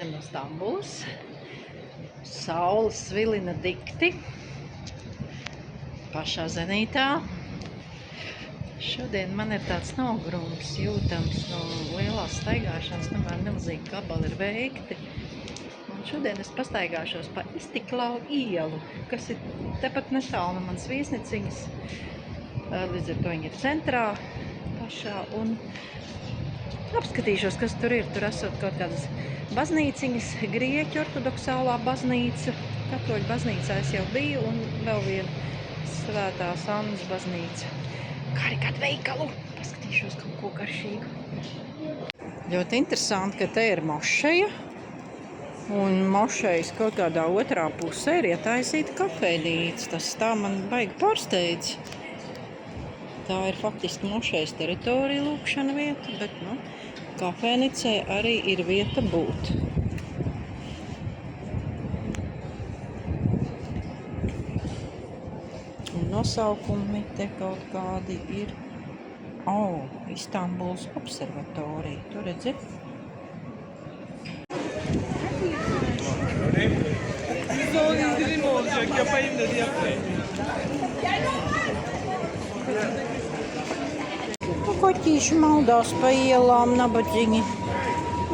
No Stambulas. Saule svilina dikti. Pašā zenītā. Šodien man ir tāds nogrums jūtams no lielās staigāšanas, tomēr milzīgi gabali ir veikti. Un šodien es pastaigāšos pa Istiklau ielu, kas ir tepat netālu no manas viesniciņas. Līdz ar to viņi ir centrā pašā un apskatīšos, kas tur ir. Tur esot kaut kādas baznīciņas, grieķu ortodoksālā baznīca, katoļu baznīcā es jau biju un vēl viena Svētās Annas baznīca. Kā arī kādu veikalu, paskatīšos kaut ko garšīgu. Ļoti interesanti, ka te ir mošeja un mošejas kaut kādā otrā pusē ir ietaisīta kafejnīca. Tas tā man baigi pārsteidz. Tā ir faktiski mošejas teritorija, lūkšana vieta, bet, kafejnicē arī ir vieta būt. Un nosaukumi te kaut kādi ir. Istambulas observatorija. Tu redzi? Zor indirim olacak. Yapayım dedi yapmayın. Koķīši maldās pa ielām, nabadzīgi.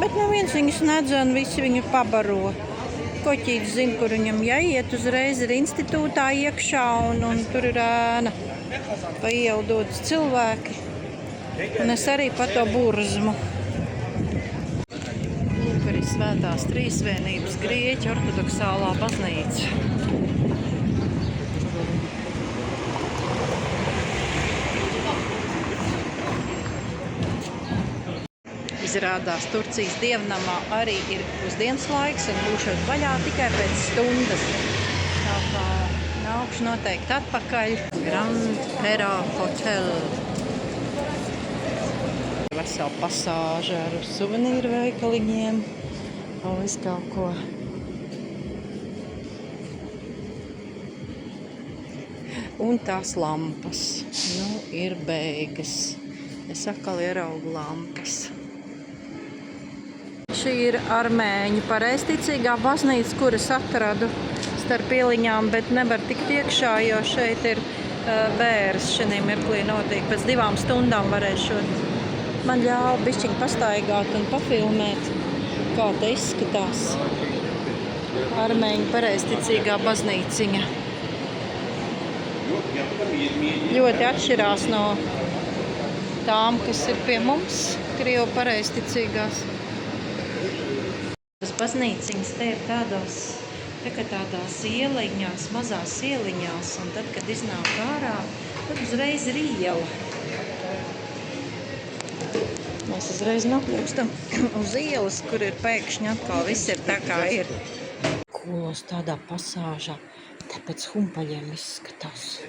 Bet neviens viņus nedzen, visi viņu pabaro. Koķītis zina, kur viņam jāiet, uzreiz ir institūtā iekšā un tur ir ēna. Pa ielu dodas cilvēki. Un es arī pa to burzmu. Lūk, arī Svētās Trīsvienības grieķu ortodoksālā baznīca. Izrādās, Turcijas dievnamā arī ir pusdienas laiks un būšot vaļā tikai pēc stundas. Tā kā nākšu noteikti atpakaļ. Grand Pera Hotel. Vesela pasāža ar suvenīru veikaliņiem. Un visu kaut ko. Un tās lampas. Ir beigas. Es atkal ieraugu lampas. Šī ir armēņu pareizticīgā baznīca, kuras atradu starp ieliņām, bet nevar tikt iekšā, jo šeit ir bēres šinī mirklī notiek. Pēc 2 stundām varēšu. Man ļāva bišķiņ pastaigāt un pafilmēt, kā te izskatās armēņu pareizticīgā baznīciņa. Ļoti atšķirās no tām, kas ir pie mums, Krievu pareizticīgās. Tas baznīciņas te ir tādās ieliņās, mazās ieliņās, un tad, kad iznāk ārā, tad uzreiz ir iela. Mēs uzreiz noplūkstam uz ielas, kur ir pēkšņi atkal viss ir tā kā ir. Kolos tādā pasāžā, te pēc humpaļiem izskatās.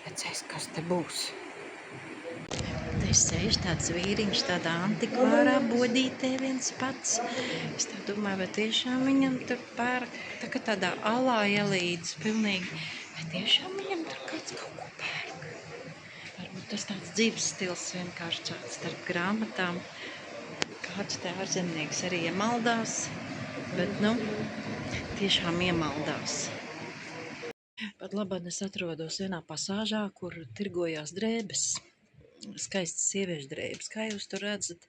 Redzēs, kas te būs. Te sēž tāds vīriņš tādā antikvārā bodītē viens pats. Es tā domāju, vai tiešām viņam tur pērk, tā kā tādā alā ielīdz pilnīgi. Vai tiešām viņam tur kāds kaut ko pērk? Varbūt tas tāds dzīves stils vienkārši tāds starp grāmatām. Kāds te ārzemnieks arī iemaldās, bet, tiešām iemaldās. Pat labāk es atrodos vienā pasāžā, kur tirgojās drēbes. Skaistas sieviešu drēbes, kā jūs tur redzat.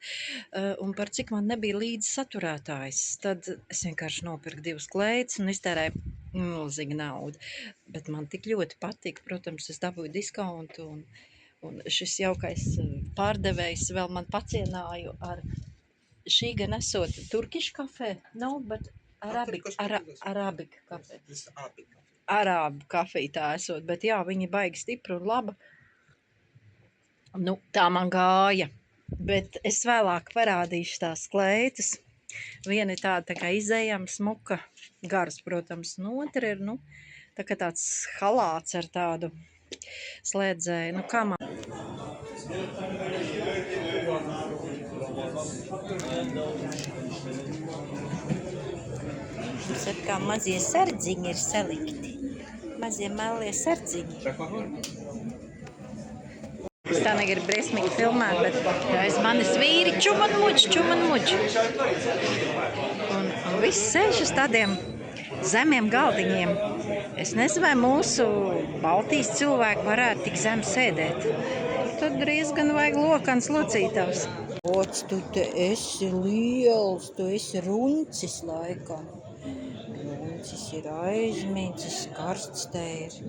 Un par cik man nebija līdzi saturētājs, tad es vienkārši nopirku 2 kleitas un iztērēju milzīgu naudu. Bet man tik ļoti patika, protams, es dabūju diskontu un šis jaukais pārdevējs vēl man pacienāju ar šī gan esot turkišu kafē, bet arabika kafē. Arābu kafija tā esot, bet jā, viņa baigi stipra un laba. Tā man gāja, bet es vēlāk parādīšu tās kleitas. Viena ir tāda tā kā izējama, smuka, garas, protams, un otra ir, tā kā tāds halāts ar tādu slēdzēju. Kā man? Tas ir kā mazie sardziņi ir salikti. Mazie malie sardziņi. Es tā negribu briesmīgi filmēt, bet aiz manis vīri čuman muči. viss sēž uz tādiem zemiem galdiņiem. Es nezinu, vai mūsu Baltijas cilvēki varētu tik zem sēdēt. Tad diezgan vajag lokans locītavs. Ots, tu te esi liels, tu esi runcis laikam. Runcis ir aizmidzis, karsts te ir.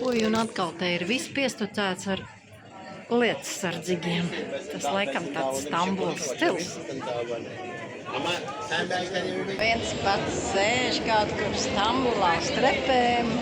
Ui, un atkal te ir viss piestucēts ar lietasardzīgiem. Tas laikam tāds Stambuls stils. Viens pats sēž kaut kur Stambulā uz trepēm.